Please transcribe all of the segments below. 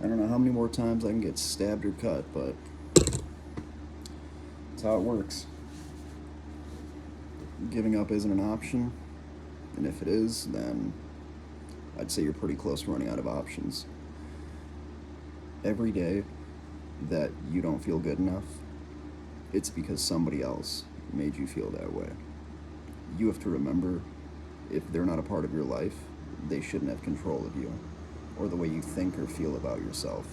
I don't know how many more times I can get stabbed or cut, but that's how it works. Giving up isn't an option, and if it is, then I'd say you're pretty close to running out of options. Every day that you don't feel good enough, it's because somebody else made you feel that way. You have to remember, if they're not a part of your life, they shouldn't have control of you or the way you think or feel about yourself.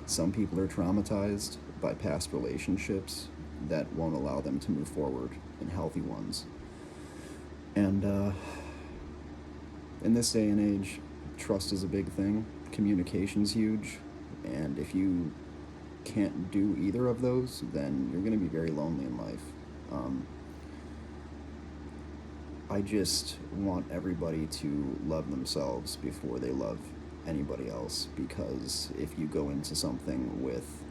Some people are traumatized by past relationships that won't allow them to move forward in healthy ones. And in this day and age, trust is a big thing, communication's huge, and if you can't do either of those, then you're going to be very lonely in life. Um, I just want everybody to love themselves before they love anybody else, because if you go into something with,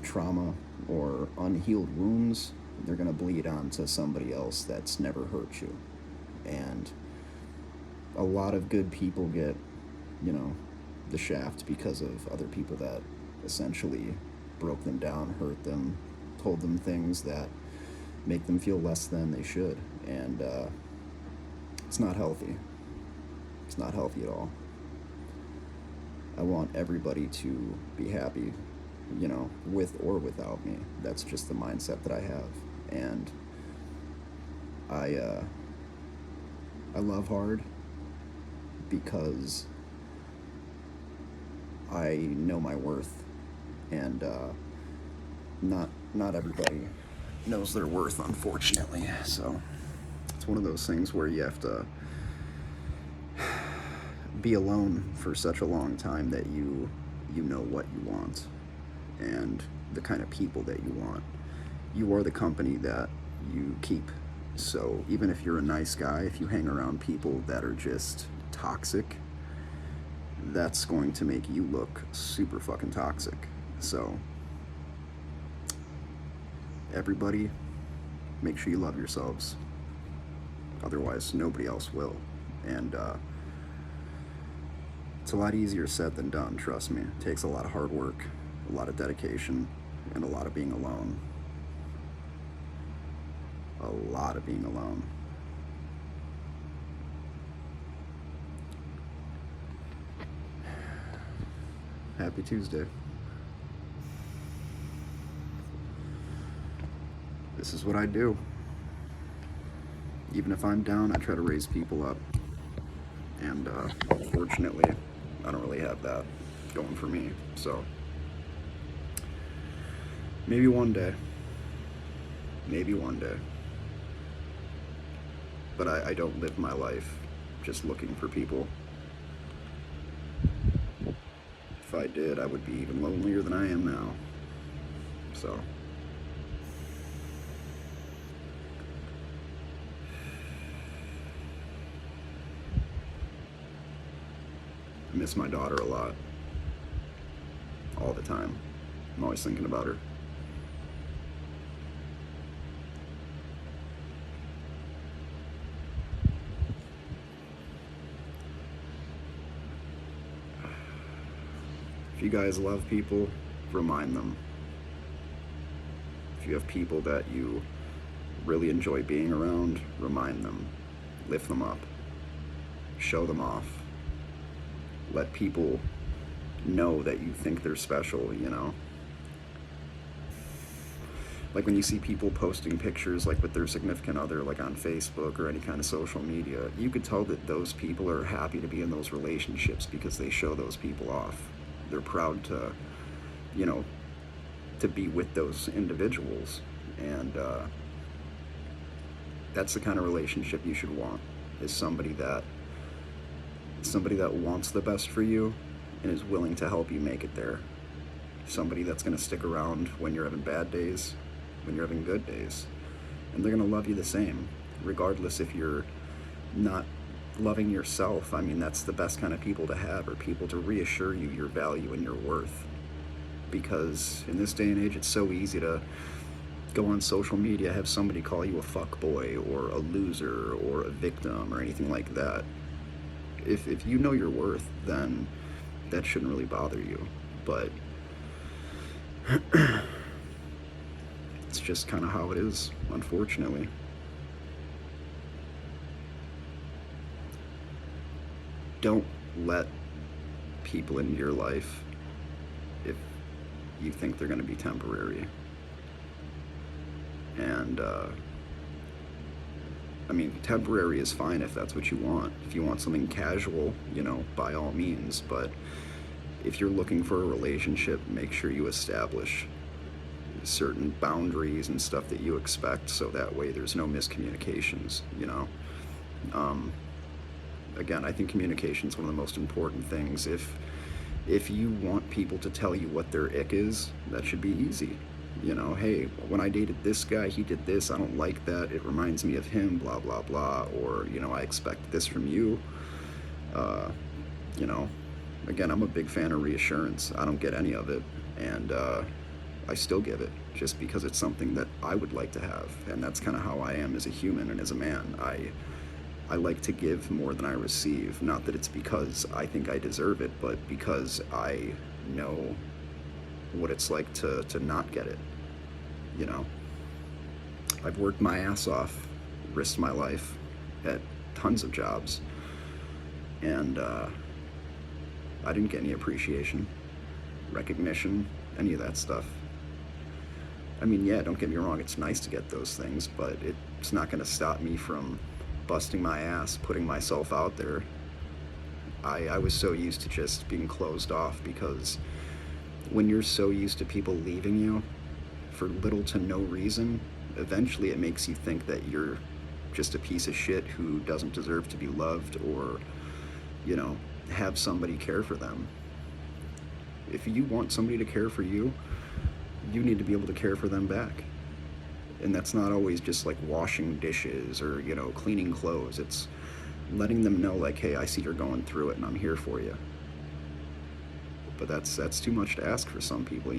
trauma or unhealed wounds, they're going to bleed onto somebody else that's never hurt you. And a lot of good people get, you know, the shaft because of other people that essentially broke them down, hurt them, told them things that make them feel less than they should. And it's not healthy. It's not healthy at all. I want everybody to be happy, with or without me. That's just the mindset that I have. And I love hard because I know my worth, and not everybody knows their worth, unfortunately. So it's one of those things where you have to be alone for such a long time that you know what you want and the kind of people that you want. You are the company that you keep. So even if you're a nice guy, if you hang around people that are just toxic, that's going to make you look super fucking toxic. So everybody, make sure you love yourselves. Otherwise, nobody else will. And it's a lot easier said than done, trust me. It takes a lot of hard work, a lot of dedication, and a lot of being alone. A lot of being alone. Happy Tuesday. This is what I do. Even if I'm down, I try to raise people up. And unfortunately, I don't really have that going for me. So maybe one day. Maybe one day. But I don't live my life just looking for people. If I did, I would be even lonelier than I am now. So I miss my daughter a lot. All the time. I'm always thinking about her. If you guys love people, remind them. If you have people that you really enjoy being around, remind them. Lift them up. Show them off. Let people know that you think they're special, Like when you see people posting pictures like with their significant other, like on Facebook or any kind of social media, you could tell that those people are happy to be in those relationships because they show those people off. They're proud to, to be with those individuals. And that's the kind of relationship you should want, is somebody that wants the best for you and is willing to help you make it there. Somebody that's going to stick around when you're having bad days, when you're having good days. And they're going to love you the same, regardless if you're not loving yourself. I mean, that's the best kind of people to have, or people to reassure you your value and your worth. Because in this day and age, it's so easy to go on social media, have somebody call you a fuckboy or a loser or a victim or anything like that. If you know your worth, then that shouldn't really bother you. But it's just kind of how it is, unfortunately. Don't let people into your life if you think they're going to be temporary. And I mean, temporary is fine if that's what you want. If you want something casual, by all means. But if you're looking for a relationship, make sure you establish certain boundaries and stuff that you expect, so that way there's no miscommunications. Again, I think communication is one of the most important things. If you want people to tell you what their ick is, that should be easy. Hey, when I dated this guy, he did this, I don't like that, it reminds me of him, blah blah blah. Or I expect this from you. uh, you know Again, I'm a big fan of reassurance. I don't get any of it, and I still give it just because it's something that I would like to have, and that's kind of how I am as a human and as a man. I like to give more than I receive. Not that it's because I think I deserve it, but because I know what it's like to not get it. You know, I've worked my ass off, risked my life at tons of jobs, and I didn't get any appreciation, recognition, any of that stuff. I mean, yeah, don't get me wrong, it's nice to get those things, but it's not going to stop me from busting my ass, putting myself out there. I was so used to just being closed off, because when you're so used to people leaving you for little to no reason, eventually it makes you think that you're just a piece of shit who doesn't deserve to be loved, or, have somebody care for them. If you want somebody to care for you, you need to be able to care for them back. And that's not always just like washing dishes or, cleaning clothes. It's letting them know, like, hey, I see you're going through it and I'm here for you. But that's too much to ask for some people.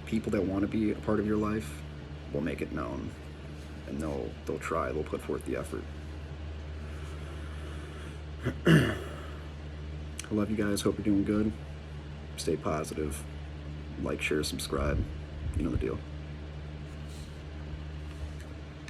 People that want to be a part of your life will make it known, and they'll try, they'll put forth the effort. I love you guys, hope you're doing good. Stay positive. Like, share, subscribe. You know the deal.